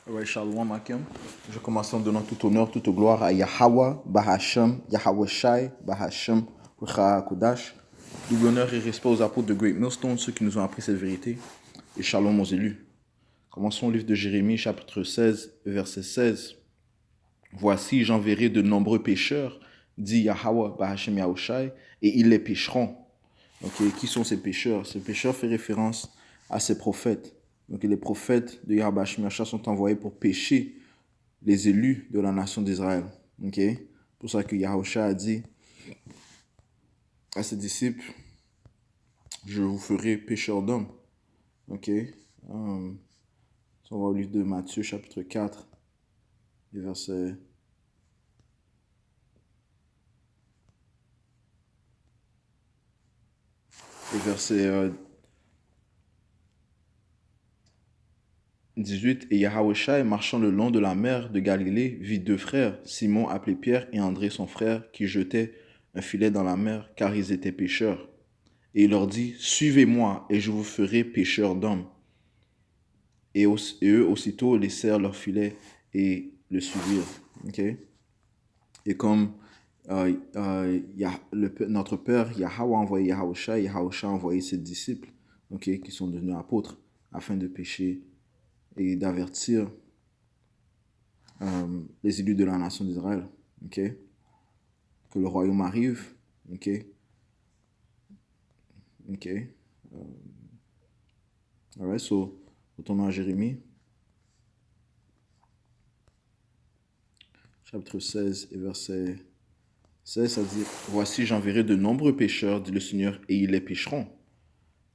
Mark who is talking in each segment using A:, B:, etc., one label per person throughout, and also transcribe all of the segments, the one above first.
A: Ouais, Shalom Akim. Je commence en donnant tout honneur, toute gloire à Yahweh, Bahashem, Yahweh Shai, Bahashem, Rucha Kodash. Double honneur et respect aux apôtres de Great Millstone, ceux qui nous ont appris cette vérité. Et Shalom aux élus. Commençons le livre de Jérémie, chapitre 16, verset 16. Voici, j'enverrai de nombreux pécheurs, dit Yahweh, Bahashem, Yahweh Shai, et ils les pécheront. Donc, qui sont ces pécheurs? Ces pécheurs fait référence à ces prophètes. Donc, les prophètes de Yahweh Shai sont envoyés pour pécher les élus de la nation d'Israël. C'est pour ça que Yahushua a dit à ses disciples, je vous ferai pécheurs d'hommes. On va au livre de Matthieu, chapitre 4, verset 18. Et Yahushua, marchant le long de la mer de Galilée, vit deux frères, Simon appelé Pierre et André son frère, qui jetaient un filet dans la mer, car ils étaient pêcheurs. Et il leur dit, suivez-moi, et je vous ferai pécheurs d'hommes. Et eux aussitôt laissèrent leur filet et le suivirent. Et comme notre Père Yahweh a envoyé Yahushua, Yahushua a envoyé ses disciples, qui sont devenus apôtres, afin de pécher et d'avertir les élus de la nation d'Israël. Que le royaume arrive. Alright, so, retournons à Jérémie. Chapitre 16 et verset 16, ça dit, voici, j'enverrai de nombreux pécheurs, dit le Seigneur, et ils les pécheront.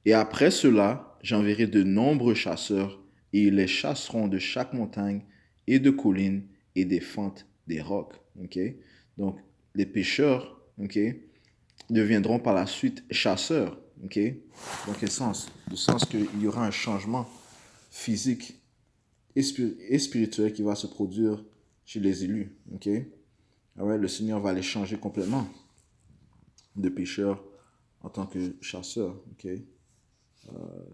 A: Et après cela, j'enverrai de nombreux chasseurs, et ils les chasseront de chaque montagne et de colline et des fentes des rocs. Donc, les pécheurs deviendront par la suite chasseurs. Dans quel sens? Du sens qu'il y aura un changement physique et spirituel qui va se produire chez les élus. Le Seigneur va les changer complètement de pécheurs en tant que chasseurs.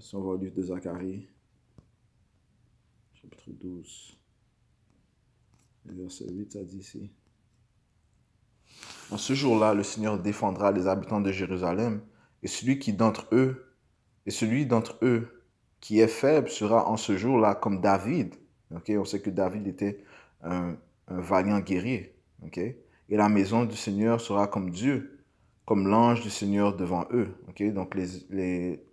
A: Si on va au livre de Zacharie, chapitre 12, verset 8, ça dit ici. En ce jour-là, le Seigneur défendra les habitants de Jérusalem, et celui d'entre eux qui est faible sera en ce jour-là comme David. On sait que David était un vaillant guerrier. Et la maison du Seigneur sera comme Dieu, comme l'ange du Seigneur devant eux. Donc les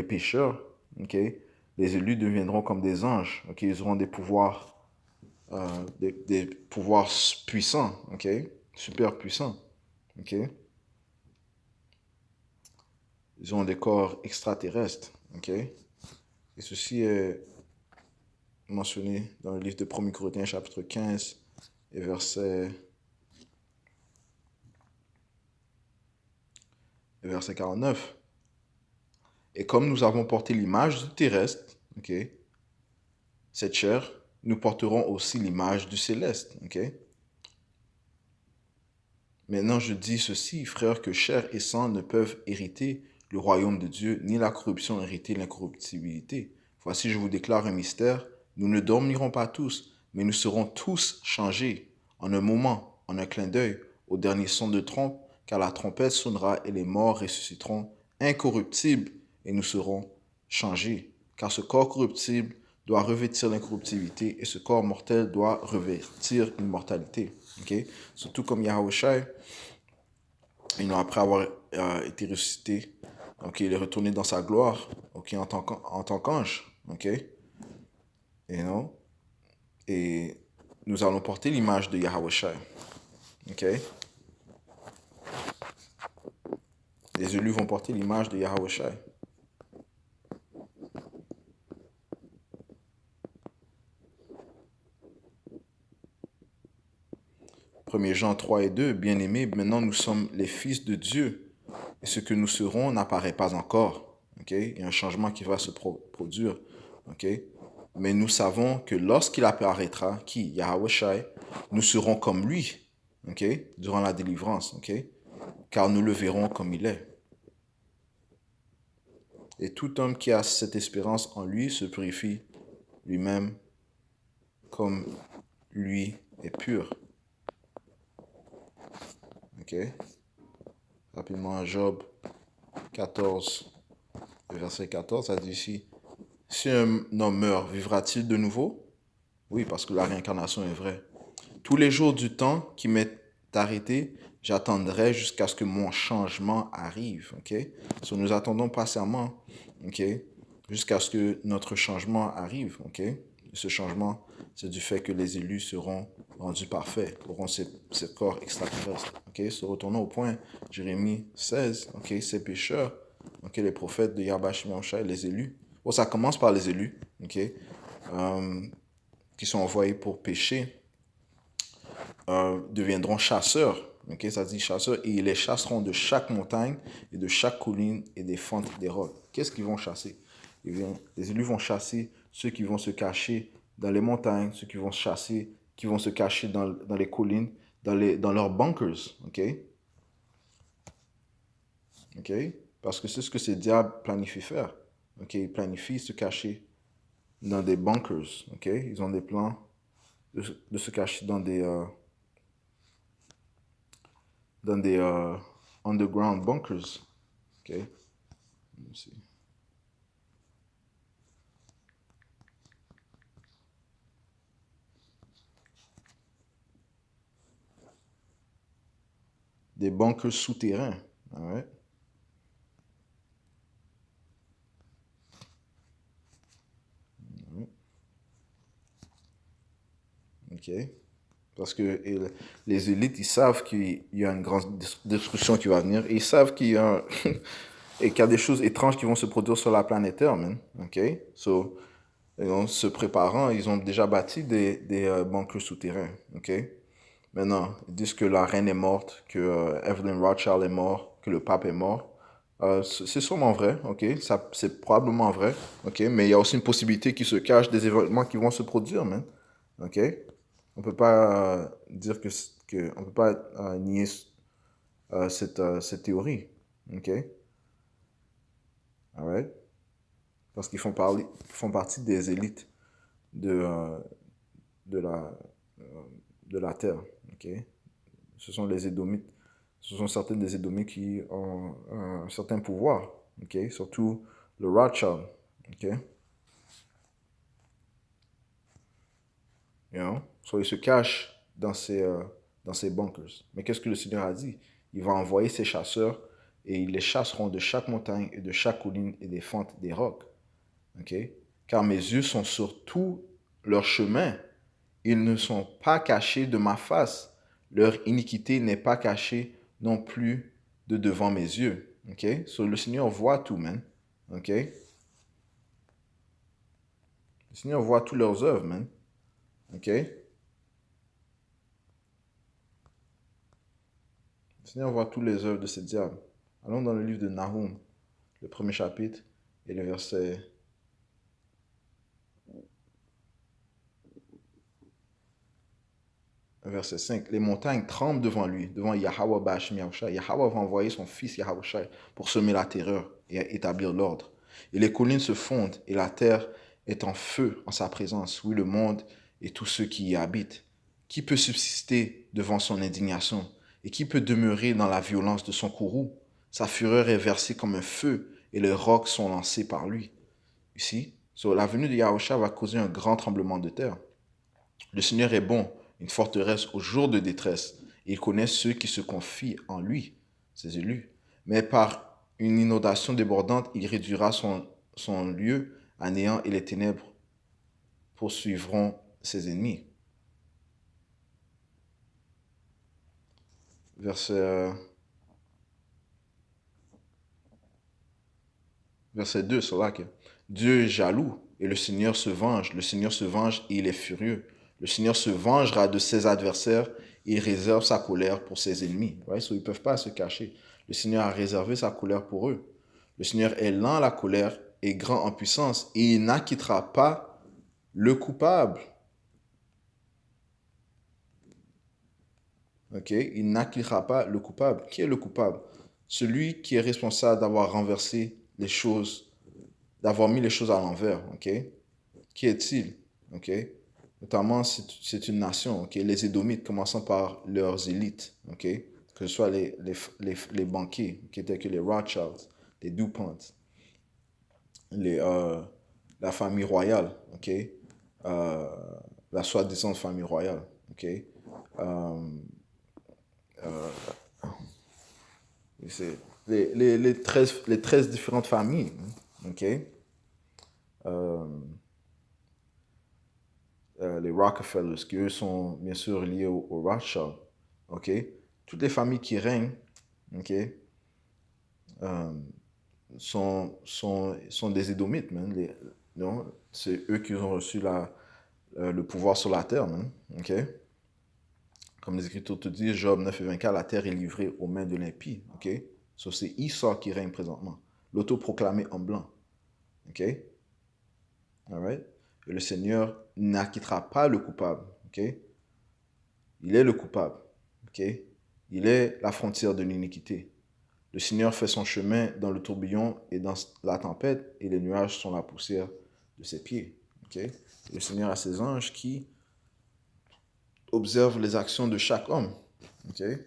A: pécheurs, les élus deviendront comme des anges. Ils auront des pouvoirs, des pouvoirs puissants, super puissants. Ils ont des corps extraterrestres. Et ceci est mentionné dans le livre de 1 Corinthiens, chapitre 15, et verset 49. Et comme nous avons porté l'image du terrestre, cette chair, nous porterons aussi l'image du céleste. Maintenant, je dis ceci, frères, que chair et sang ne peuvent hériter le royaume de Dieu, ni la corruption hériter l'incorruptibilité. Voici, je vous déclare un mystère. Nous ne dormirons pas tous, mais nous serons tous changés en un moment, en un clin d'œil, au dernier son de trompe, car la trompette sonnera et les morts ressusciteront incorruptibles et nous serons changés. Car ce corps corruptible doit revêtir l'incorruptibilité et ce corps mortel doit revêtir l'immortalité. Surtout comme Yahushua, après avoir été ressuscité, il est retourné dans sa gloire, en tant qu'ange. Et nous allons porter l'image de Yahushua. Les élus vont porter l'image de Yahushua. 1 Jean 3 et 2, bien-aimés, maintenant nous sommes les fils de Dieu. Et ce que nous serons n'apparaît pas encore. Il y a un changement qui va se produire. Mais nous savons que lorsqu'il apparaîtra, Yahushua, nous serons comme lui. Durant la délivrance. Car nous le verrons comme il est. Et tout homme qui a cette espérance en lui se purifie lui-même comme lui est pur. Ok? Rapidement, Job 14, verset 14, ça dit ici, si un homme meurt, vivra-t-il de nouveau? Oui, parce que la réincarnation est vraie. Tous les jours du temps qui m'est arrêté, j'attendrai jusqu'à ce que mon changement arrive. Ok? So, nous attendons patiemment, ok, jusqu'à ce que notre changement arrive. Ok? Ce changement, c'est du fait que les élus seront rendus parfaits, auront ces corps extraterrestres. Ok? So, retournons au point, Jérémie 16, ok, ces pécheurs, ok, les prophètes de Yahweh Shemyahushai, les élus. Bon, ça commence par les élus, ok, qui sont envoyés pour pécher, deviendront chasseurs. Ok, ça dit chasseurs, et ils les chasseront de chaque montagne et de chaque colline et des fentes des rocs. Qu'est-ce qu'ils vont chasser? Les élus vont chasser ceux qui vont se cacher dans les montagnes, ceux qui vont chasser, qui vont se cacher dans les collines, dans leurs bunkers. Ok? Ok? Parce que c'est ce que ces diables planifient faire. Ok? Ils planifient se cacher dans des bunkers. Ok? Ils ont des plans de se cacher dans des underground bunkers. Okay. Let me see. Des bunkers souterrains. All right. OK. Parce que les élites, ils savent qu'il y a une grande destruction qui va venir. Et ils savent qu'il y a, et qu'il y a des choses étranges qui vont se produire sur la planète Terre, man. OK? So, en se préparant, ils ont déjà bâti des bunkers souterrains. OK? Maintenant, ils disent que la reine est morte, que Evelyn Rothschild est mort, que le pape est mort. C'est sûrement vrai, ok? Ça, c'est probablement vrai, ok? Mais il y a aussi une possibilité qu'il se cache des événements qui vont se produire, man. Ok? On peut pas dire on peut pas nier cette théorie, ok? Alright? Parce qu'ils font partie des élites de, de la, de la terre, ok? Ce sont les Édomites. Ce sont certains des Édomites qui ont un certain pouvoir, ok? Surtout le Rothschild, ok? You know? So, ils se cachent dans ces bunkers. Mais qu'est-ce que le Seigneur a dit? Il va envoyer ses chasseurs et ils les chasseront de chaque montagne et de chaque colline et des fentes des rocs, ok? Car mes yeux sont sur tout leur chemin. Ils ne sont pas cachés de ma face. Leur iniquité n'est pas cachée non plus de devant mes yeux. OK? So, le Seigneur voit tout, man. OK? Le Seigneur voit toutes leurs œuvres, man. OK? Le Seigneur voit toutes les œuvres de ces diables. Allons dans le livre de Nahum, le premier chapitre, et le verset 5. Les montagnes tremblent devant lui, devant Yahweh Bashim Yahushai. Yahweh va envoyer son fils Yahushai pour semer la terreur et établir l'ordre. Et les collines se fondent et la terre est en feu en sa présence. Oui, le monde et tous ceux qui y habitent. Qui peut subsister devant son indignation? Et qui peut demeurer dans la violence de son courroux? Sa fureur est versée comme un feu et les rocs sont lancés par lui. Ici, la venue de Yahushua va causer un grand tremblement de terre. Le Seigneur est bon, une forteresse au jour de détresse. Et il connaît ceux qui se confient en lui, ses élus. Mais par une inondation débordante, il réduira son lieu à néant et les ténèbres poursuivront ses ennemis. Verset 2, c'est là que Dieu est jaloux et le Seigneur se venge. Le Seigneur se venge et il est furieux. Le Seigneur se vengera de ses adversaires et il réserve sa colère pour ses ennemis. Right? So, ils ne peuvent pas se cacher. Le Seigneur a réservé sa colère pour eux. Le Seigneur est lent à la colère et grand en puissance et il n'acquittera pas le coupable. Ok? Il n'acquittera pas le coupable. Qui est le coupable? Celui qui est responsable d'avoir renversé les choses, d'avoir mis les choses à l'envers. Ok? Qui est-il? Ok? Notamment, c'est une nation, ok? Les Édomites, commençant par leurs élites, ok? Que ce soit les banquiers, qui étaient que les Rothschilds, les DuPont, les, la famille royale, ok? Euh, la soi-disant famille royale, ok? Euh, c'est les 13 différentes familles, ok? Euh, les Rockefellers, qui eux sont bien sûr liés au Rothschild, ok? Toutes les familles qui règnent, ok? Euh, sont des Édomites, man. Non, c'est eux qui ont reçu le pouvoir sur la terre, man. Ok? Comme les Écritures te disent, Job 9 et 24, la terre est livrée aux mains de l'impie. Ok? So, c'est Esau qui règne présentement. L'autoproclamé en blanc. Ok? Alright? Et le Seigneur n'acquittera pas le coupable. Ok? Il est le coupable. Ok? Il est la frontière de l'iniquité. Le Seigneur fait son chemin dans le tourbillon et dans la tempête, et les nuages sont la poussière de ses pieds. Okay? Le Seigneur a ses anges qui observent les actions de chaque homme. Okay?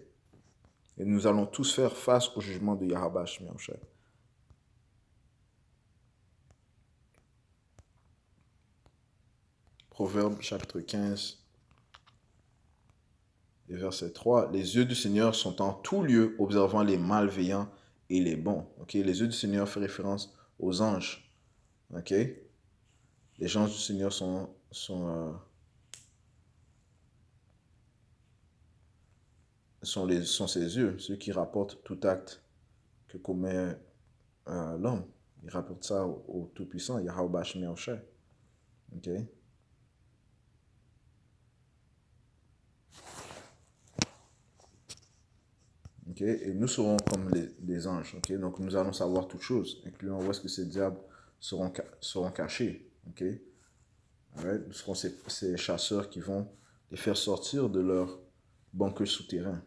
A: Et nous allons tous faire face au jugement de Yahweh Shemiamshai. Proverbe chapitre 15 et verset 3. Les yeux du Seigneur sont en tout lieu, observant les malveillants et les bons. Okay? Les yeux du Seigneur font référence aux anges. Okay? Les anges du Seigneur sont ses yeux, ceux qui rapportent tout acte que commet l'homme. Ils rapportent ça au Tout-Puissant, Yahweh Shemiamshai. Ok? Ok? Et nous serons comme les anges. Ok? Donc nous allons savoir toutes choses, incluant où est-ce que ces diables seront cachés. Ok? Alright? Nous serons ces chasseurs qui vont les faire sortir de leur bunker souterrain.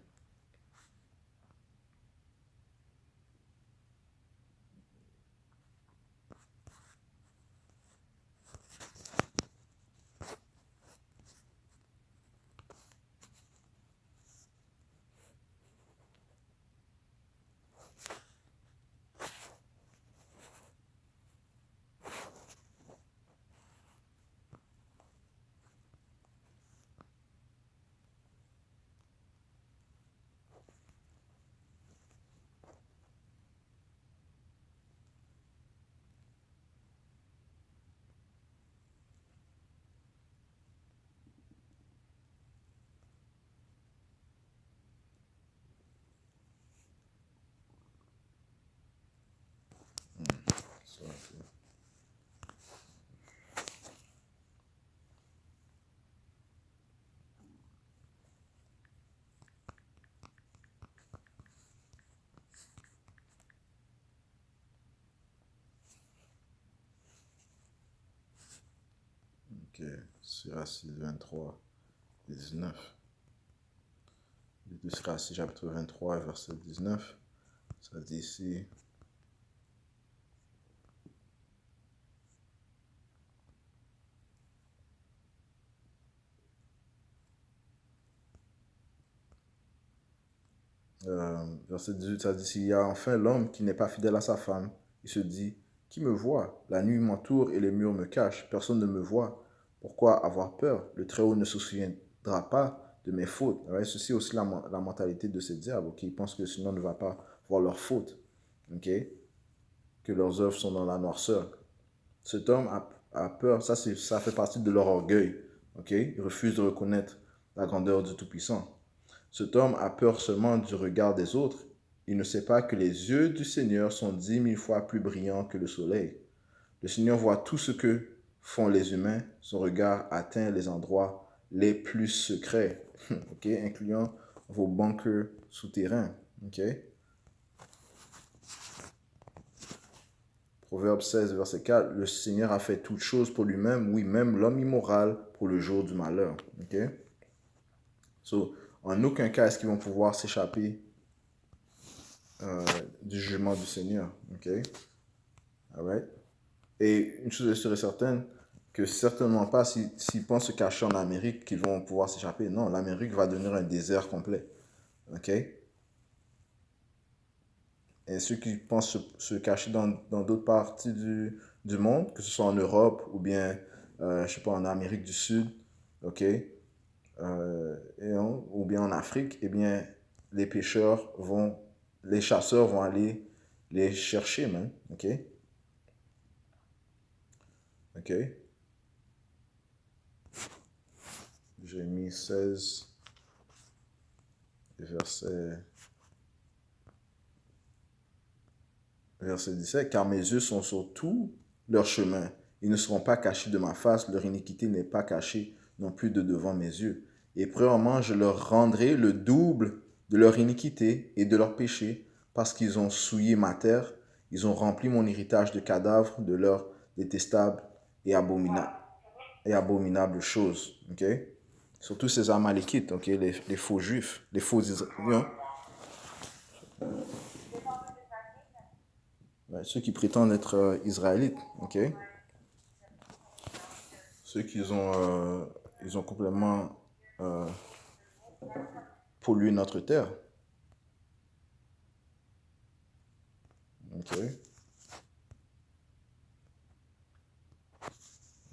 A: Ok, Sirach 6, 23 et 19. Le Sirach 6, chapitre 23, verset 19. Ça dit ici. Verset 18, ça dit, s'il y a enfin l'homme qui n'est pas fidèle à sa femme, il se dit, qui me voit? La nuit m'entoure et les murs me cachent, personne ne me voit. Pourquoi avoir peur? Le Très-Haut ne se souviendra pas de mes fautes. Ouais, ceci est aussi la mentalité de ces diables, okay? Ils pensent que le Seigneur ne va pas voir leurs fautes, okay? Que leurs œuvres sont dans la noirceur. Cet homme a peur, ça fait partie de leur orgueil, okay? Ils refusent de reconnaître la grandeur du Tout-Puissant. Cet homme a peur seulement du regard des autres. Il ne sait pas que les yeux du Seigneur sont 10 000 fois plus brillants que le soleil. Le Seigneur voit tout ce que font les humains. Son regard atteint les endroits les plus secrets, okay? Incluant vos bunkers souterrains. Okay? Proverbe 16, verset 4. Le Seigneur a fait toutes choses pour lui-même, oui, même l'homme immoral pour le jour du malheur. Okay? So, en aucun cas est-ce qu'ils vont pouvoir s'échapper du jugement du Seigneur. OK? Alright? Et une chose est sûre et certaine, que certainement pas, s'ils pensent se cacher en Amérique, qu'ils vont pouvoir s'échapper. Non, l'Amérique va devenir un désert complet. OK? Et ceux qui pensent se cacher dans d'autres parties du monde, que ce soit en Europe ou bien, je sais pas, en Amérique du Sud, OK? Ou bien en Afrique, eh bien, les pêcheurs vont, les chasseurs vont aller les chercher, man. OK? OK? Jérémie 16, verset, verset 17. Car mes yeux sont sur tout leur chemin. Ils ne seront pas cachés de ma face. Leur iniquité n'est pas cachée non plus de devant mes yeux. Et premièrement, je leur rendrai le double de leur iniquité et de leur péché, parce qu'ils ont souillé ma terre. Ils ont rempli mon héritage de cadavres de leurs détestables et abominables choses. OK? Surtout ces Amalékites, OK? Les faux juifs, les faux Israéliens. Ouais, ceux qui prétendent être israélites, OK? Ceux qui ils ont complètement euh, pollué notre terre. OK?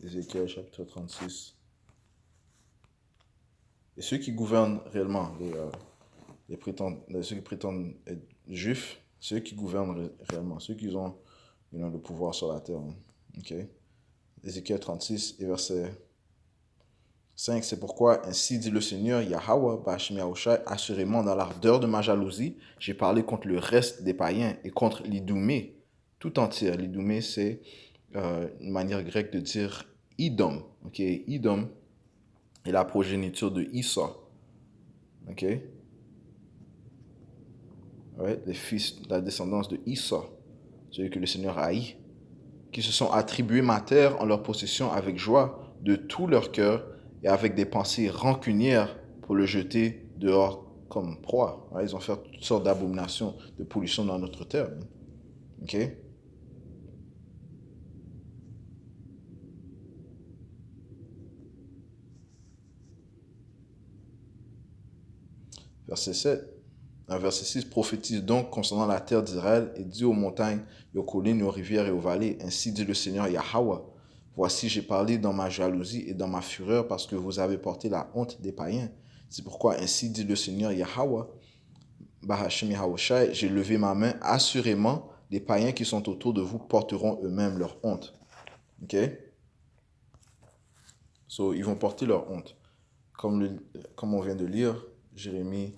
A: Ézéchiel chapitre 36. Et ceux qui gouvernent réellement, ceux qui prétendent être juifs, ceux qui gouvernent réellement, ceux qui ont le pouvoir sur la terre. Hein. OK? Ézéchiel 36 et verset 5, c'est pourquoi ainsi dit le Seigneur Yahweh, Ba'ashem Yahushai, assurément dans l'ardeur de ma jalousie, j'ai parlé contre le reste des païens et contre l'Idoumée tout entière. L'Idoumée, c'est une manière grecque de dire Idom. Ok, Idom est la progéniture de Issa. Ok, ouais, les fils, la descendance de Issa, celui que le Seigneur haït, qui se sont attribués ma terre en leur possession avec joie de tout leur cœur et avec des pensées rancunières pour le jeter dehors comme proie. Ouais, ils ont fait toutes sortes d'abominations, de pollution dans notre terre. OK? Verset 7. Verset 6, prophétise donc concernant la terre d'Israël et dit aux montagnes, et aux collines, et aux rivières et aux vallées, ainsi dit le Seigneur Yahweh. Voici, j'ai parlé dans ma jalousie et dans ma fureur parce que vous avez porté la honte des païens. C'est pourquoi ainsi dit le Seigneur Yahweh, Bahashem Yahushai, j'ai levé ma main, assurément, les païens qui sont autour de vous porteront eux-mêmes leur honte. OK? So, ils vont porter leur honte. Comme on vient de lire, Jérémie,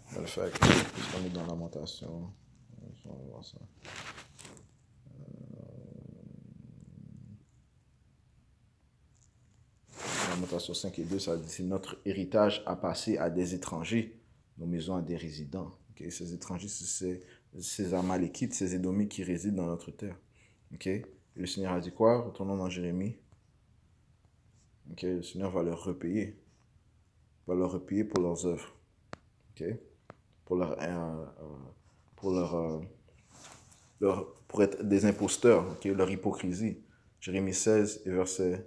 A: on va le faire puisqu'on est dans la lamentation. On va voir ça. Lamentation 5 et 2, ça dit, c'est notre héritage à passer à des étrangers, nos maisons à des résidents. Okay? Ces étrangers, c'est ces Amalékites, ces Édomites qui résident dans notre terre. Okay? Et le Seigneur a dit quoi? Retournons dans Jérémie. Okay? Le Seigneur va leur repayer. Va leur repayer pour leurs œuvres. Okay? Pour pour être des imposteurs, okay? Leur hypocrisie. Jérémie 16 et verset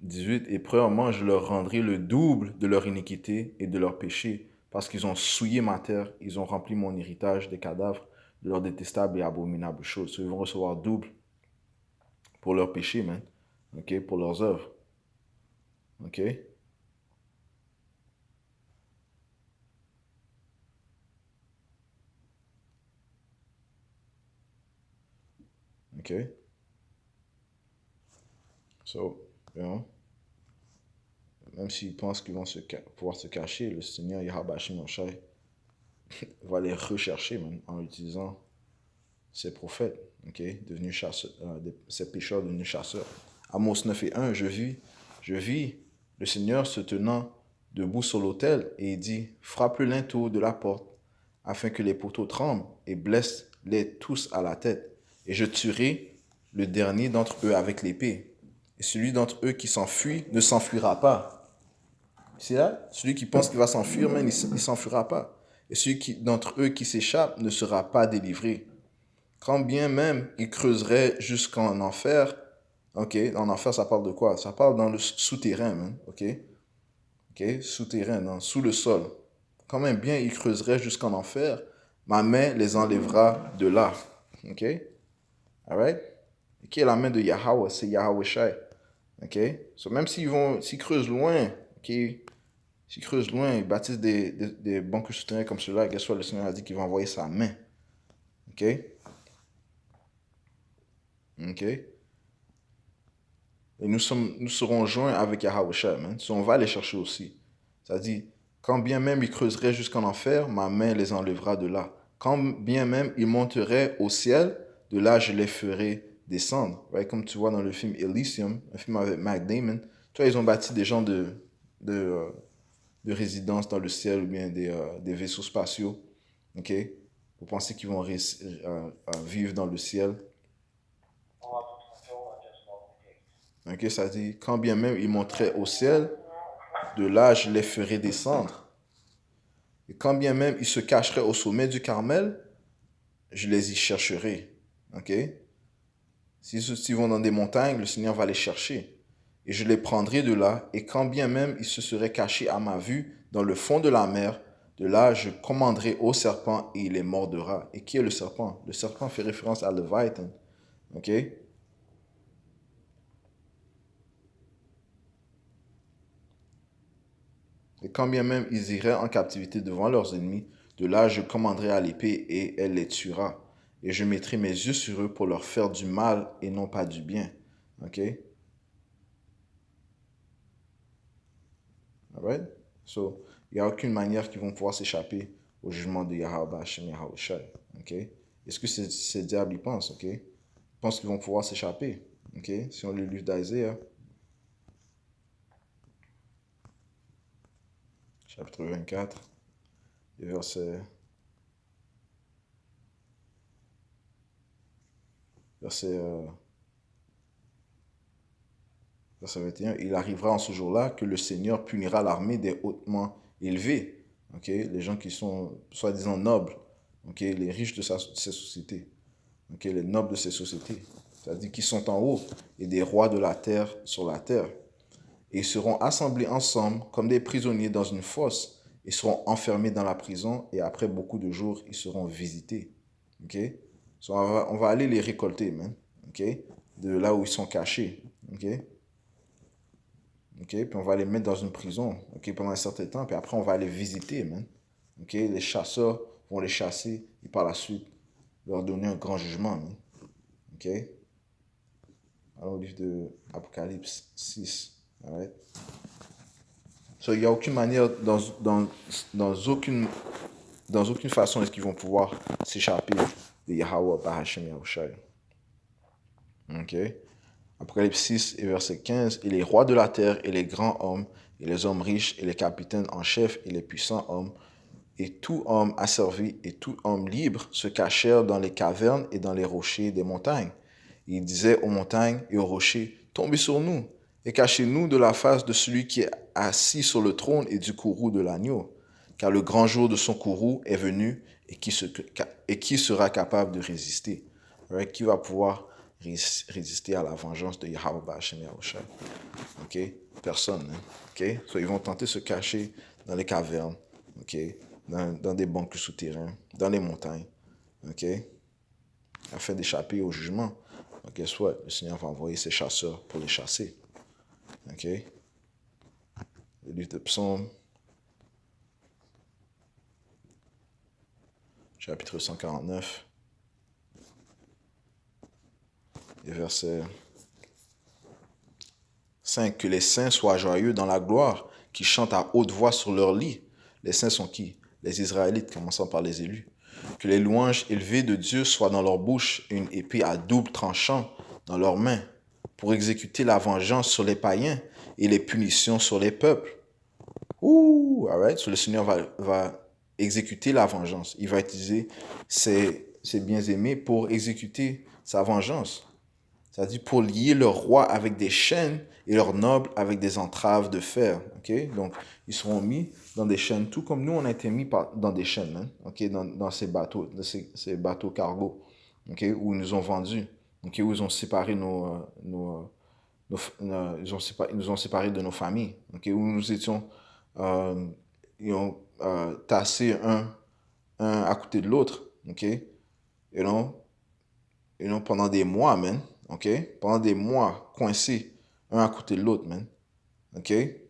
A: 18. Et premièrement, je leur rendrai le double de leur iniquité et de leur péché, parce qu'ils ont souillé ma terre, ils ont rempli mon héritage des cadavres de leurs détestables et abominables choses. Ils vont recevoir double pour leur péché, man. OK? Pour leurs œuvres. OK? OK? So, you know, même s'ils pensent qu'ils vont pouvoir se cacher, le Seigneur Yahweh Shai va les rechercher, man, en utilisant ces prophètes, ok, devenus chasseurs, ces pécheurs devenus chasseurs. Amos 9 et 1, je vis le Seigneur se tenant debout sur l'autel et il dit, frappe le linteau de la porte afin que les poteaux tremblent et blesse-les tous à la tête. Et je tuerai le dernier d'entre eux avec l'épée. Et celui d'entre eux qui s'enfuit ne s'enfuira pas. C'est là, celui qui pense qu'il va s'enfuir, mais il ne s'enfuira pas. Et celui d'entre eux qui s'échappe ne sera pas délivré. Quand bien même ils creuseraient jusqu'en enfer, ok, en enfer, ça parle de quoi? Ça parle dans le souterrain, man, ok? Ok, souterrain, sous le sol. Quand même bien ils creuseraient jusqu'en enfer, ma main les enlèvera de là. Ok? Alright? Et qui est la main de Yahweh? C'est Yahweh Shai. Ok? So même s'ils creusent loin, ok? S'ils creusent loin, ils bâtissent des bunkers souterrains comme cela, guess what? Le Seigneur a dit qu'il va envoyer sa main. Ok? Ok? Et nous serons joints avec Yahweh Shai, man. So on va les chercher aussi. Ça dit, quand bien même ils creuseraient jusqu'en enfer, ma main les enlèvera de là. Quand bien même ils monteraient au ciel, de là je les ferai descendre. Right? Comme tu vois dans le film Elysium, un film avec Matt Damon, tu vois, ils ont bâti des gens de, euh, de résidence dans le ciel ou bien des vaisseaux spatiaux. Ok? Vous pensez qu'ils vont vivre dans le ciel. Ok, ça dit, quand bien même ils monteraient au ciel, de là je les ferai descendre. Et quand bien même ils se cacheraient au sommet du Carmel, je les y chercherai. Ok? S'ils vont dans des montagnes, le Seigneur va les chercher. Et je les prendrai de là. Et quand bien même ils se seraient cachés à ma vue dans le fond de la mer, de là je commanderai au serpent et il les mordra. Et qui est le serpent? Le serpent fait référence à Léviathan. Ok? Et quand bien même ils iraient en captivité devant leurs ennemis, de là je commanderai à l'épée et elle les tuera. Et je mettrai mes yeux sur eux pour leur faire du mal et non pas du bien. Ok? Alright? So, il n'y a aucune manière qu'ils vont pouvoir s'échapper au jugement de Yahweh Hashem Yahweh Shai. Ok? Est-ce que ces diables y pensent? Ok? Ils pensent qu'ils vont pouvoir s'échapper. Ok? Si on lit le livre d'Isaiah, chapitre 24, et verset, verset 21, il arrivera en ce jour-là que le Seigneur punira l'armée des hautement élevés. Ok? Les gens qui sont soi-disant nobles. Ok? Les riches de ces sociétés. Ok? Les nobles de ces sociétés. C'est-à-dire qui sont en haut et des rois de la terre sur la terre. Et ils seront assemblés ensemble comme des prisonniers dans une fosse. Ils seront enfermés dans la prison et après beaucoup de jours, ils seront visités. Ok? So, on va aller les récolter, man. Ok? De là où ils sont cachés. Ok? Ok? Puis on va les mettre dans une prison. Ok? Pendant un certain temps. Puis après, on va les visiter, man. Ok? Les chasseurs vont les chasser et par la suite leur donner un grand jugement, man. Ok? Alors, au livre de Apocalypse 6. Alright? So, il n'y a aucune manière, dans aucune façon est-ce qu'ils vont pouvoir s'échapper de Yahweh par Hashem Yahushai. Ok? Apocalypse 6 et verset 15. Et les rois de la terre et les grands hommes et les hommes riches et les capitaines en chef et les puissants hommes et tout homme asservi et tout homme libre se cachèrent dans les cavernes et dans les rochers des montagnes. Et ils disaient aux montagnes et aux rochers, tombez sur nous et cachez-nous de la face de celui qui est assis sur le trône et du courroux de l'agneau. Car le grand jour de son courroux est venu et qui sera capable de résister? Right? Qui va pouvoir résister à la vengeance de Yahweh Hashem Yahushua? Ok? Personne. Hein? Ok? So, ils vont tenter de se cacher dans les cavernes. Ok? Dans des bunkers souterrains, dans les montagnes, ok, afin d'échapper au jugement. Donc, guess what? Le Seigneur va envoyer ses chasseurs pour les chasser. Ok? Le livre de Psaume, chapitre 149, et verset 5. Que les saints soient joyeux dans la gloire, qui chantent à haute voix sur leur lit. Les saints sont qui? Les Israélites, commençant par les élus. Que les louanges élevées de Dieu soient dans leur bouche, une épée à double tranchant dans leurs mains, pour exécuter la vengeance sur les païens et les punitions sur les peuples. Ouh, alright. So le Seigneur va exécuter la vengeance. Il va utiliser ses bien-aimés pour exécuter sa vengeance. C'est-à-dire pour lier leurs rois avec des chaînes et leurs nobles avec des entraves de fer. Ok? Donc, ils seront mis dans des chaînes, tout comme nous, on a été mis dans des chaînes, hein? Ok? Dans ces bateaux, ces bateaux cargo. okay, où ils nous ont vendus, okay, où ils ont séparé ils nous ont séparés de nos familles, okay, où nous étions, ils ont tassé un à côté de l'autre, okay, you know, pendant des mois, man, okay, pendant des mois, coincés, un à côté de l'autre, man, okay.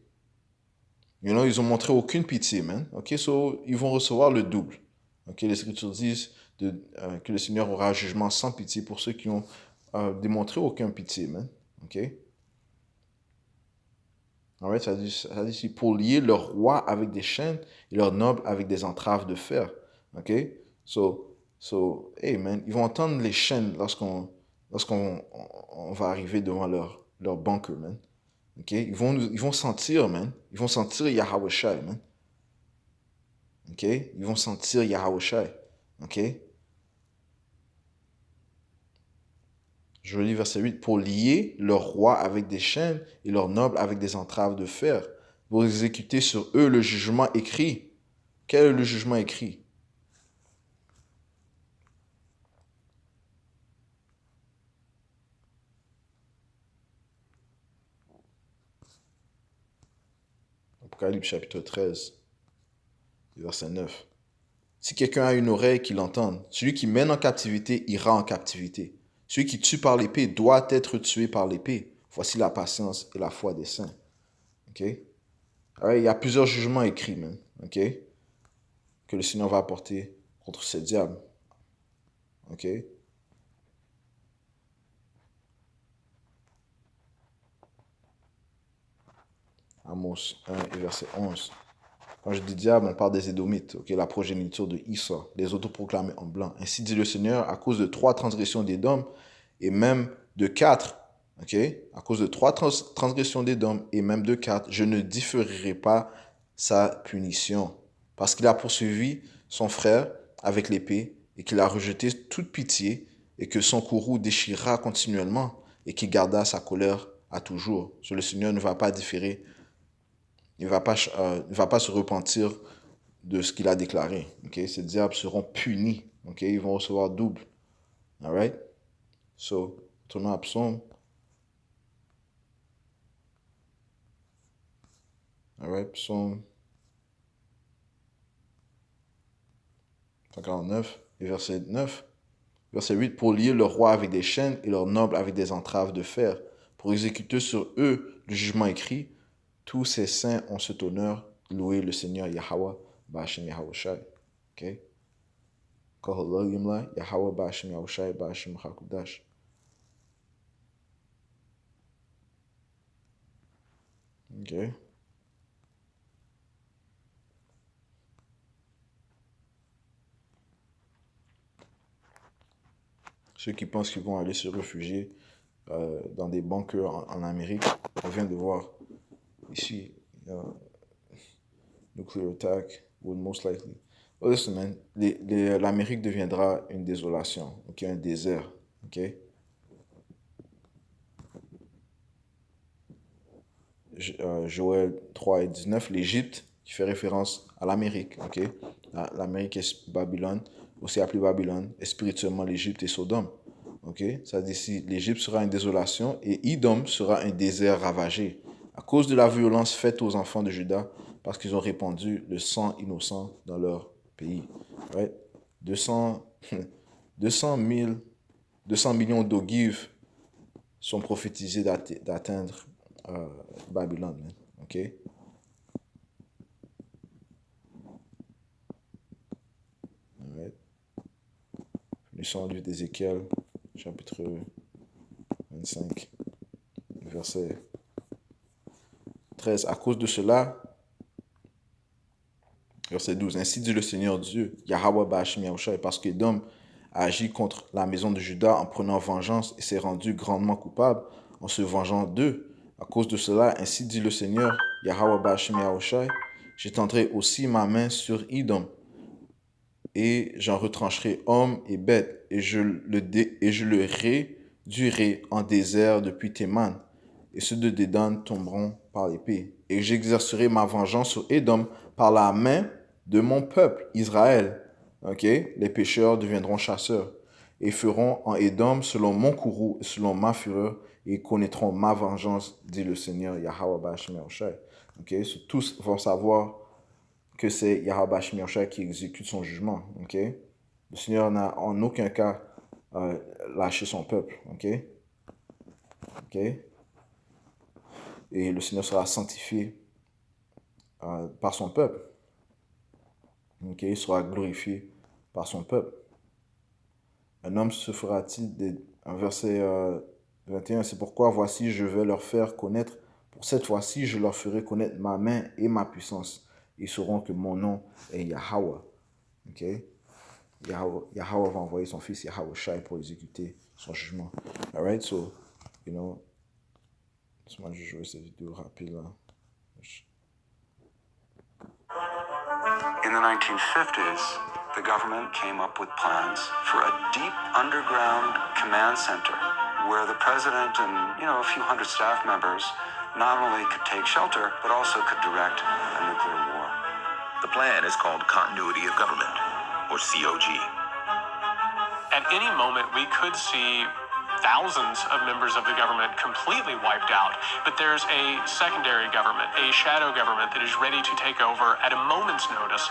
A: Ils ont montré aucune pitié, man. OK, so, ils vont recevoir le double. OK, les Écritures disent que le Seigneur aura un jugement sans pitié pour ceux qui ont démontré aucune pitié, man. OK? Alright, ça dit ici, pour lier leur roi avec des chaînes et leur noble avec des entraves de fer. OK? Hey, man, ils vont entendre les chaînes lorsqu'on on va arriver devant leur bunker, man. OK? Ils vont sentir, man. Ils vont sentir Yahweh Shai, man. OK? Ils vont sentir Yahweh Shai. OK? Je lis verset 8. Pour lier leur roi avec des chaînes et leurs nobles avec des entraves de fer, pour exécuter sur eux le jugement écrit. Quel est le jugement écrit? Apocalypse chapitre 13, verset 9. Si quelqu'un a une oreille, qu'il entende. Celui qui mène en captivité ira en captivité. Celui qui tue par l'épée doit être tué par l'épée. Voici la patience et la foi des saints. OK? Alors, il y a plusieurs jugements écrits, man. OK? Que le Seigneur va apporter contre ces diables. OK? Amos 1 et verset 11. Quand je dis diable, on parle des Édomites, okay, la progéniture de Issa, les autoproclamés en blanc. Ainsi dit le Seigneur, à cause de 3 transgressions d'Édom, et même de 4, okay, à cause de 3 transgressions d'Édom, et même de 4, je ne différerai pas sa punition. Parce qu'il a poursuivi son frère avec l'épée, et qu'il a rejeté toute pitié, et que son courroux déchira continuellement, et qu'il garda sa colère à toujours. So, le Seigneur ne va pas différer. Il ne va pas se repentir de ce qu'il a déclaré. Okay? Ces diables seront punis. Okay? Ils vont recevoir double. All right? So, tournons à Psaume. All right? Psaume 149, verset 9. Verset 8. Pour lier le roi avec des chaînes et leurs nobles avec des entraves de fer, pour exécuter sur eux le jugement écrit, tous ces saints ont cet honneur, louer le Seigneur Yahweh, Ba'ashem Yahweh Shai. OK? Yahweh Ba'ashem Yahweh Shai, Ba'ashem Hakudash. OK? Ceux qui pensent qu'ils vont aller se réfugier dans des bunkers en Amérique, on vient de voir ici, nuclear attack would most likely. Oh, listen, man, l'Amérique deviendra une désolation, ok, un désert, ok. Joël 3 et 19, l'Égypte, qui fait référence à l'Amérique, ok. L'Amérique est Babylone, aussi appelée Babylone, et spirituellement l'Égypte est Sodome. Ok, ça dit ici, l'Égypte sera une désolation et Idom sera un désert ravagé à cause de la violence faite aux enfants de Juda parce qu'ils ont répandu le sang innocent dans leur pays. Right? 200, 200 millions d'ogives sont prophétisés d'atteindre Babylone. Man. Ok? Right. Le sang d'Ézéchiel, chapitre 25, verset 13. À cause de cela, verset 12. Ainsi dit le Seigneur Dieu, Yahweh Ba'ashem Yahushua, parce qu'Édom a agi contre la maison de Juda en prenant vengeance et s'est rendu grandement coupable en se vengeant d'eux. À cause de cela, ainsi dit le Seigneur, Yahweh Ba'ashem Yahushua, j'étendrai aussi ma main sur Édom et j'en retrancherai homme et bête et je le réduirai en désert depuis Théman et ceux de Dédan tomberont par l'épée. Et j'exercerai ma vengeance sur Édom par la main de mon peuple, Israël. Ok? Les pécheurs deviendront chasseurs. et feront en Édom selon mon courroux et selon ma fureur, et ils connaîtront ma vengeance, dit le Seigneur Yahweh Ba'ashem Yahushai. Okay? So, tous vont savoir que c'est Yahweh Ba'ashem Yahushai qui exécute son jugement. Okay? Le Seigneur n'a en aucun cas lâché son peuple. Okay? Okay? Et le Seigneur sera sanctifié par son peuple. Okay? Il sera glorifié par son peuple. Un homme se fera-t-il un verset 21, c'est pourquoi voici je vais leur faire connaître, pour cette fois-ci je leur ferai connaître ma main et ma puissance. Ils sauront que mon nom est Yahweh. Okay? Yahweh va envoyer son fils Yahweh Shai pour exécuter son jugement. Alright, so, you know, laisse-moi juste jouer cette vidéo rapide là.
B: In the 1950s, the government came up with plans for a deep underground command center where the president and, a few hundred staff members not only could take shelter, but also could direct a nuclear war.
C: The plan is called Continuity of Government, or COG.
D: At any moment, we could see thousands of members of the government completely wiped out, but there's a secondary government, a shadow government that is ready to take over at a moment's notice.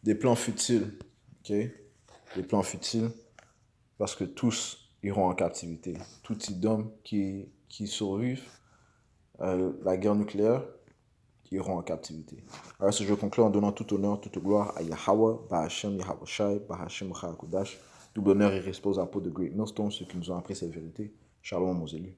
A: Des plans futiles, ok? Des plans futiles, parce que tous iront en captivité. Tout Idom qui survivent la guerre nucléaire iront en captivité. Alors, ce jeu conclut en donnant tout honneur, toute gloire à Yahweh, Ba'ashem, Yahweh Shai, Ba'ashem, Chakudash. Double honneur et respect aux apôtres de Great Millstone, ceux qui nous ont appris cette vérité. Shalom aux élus.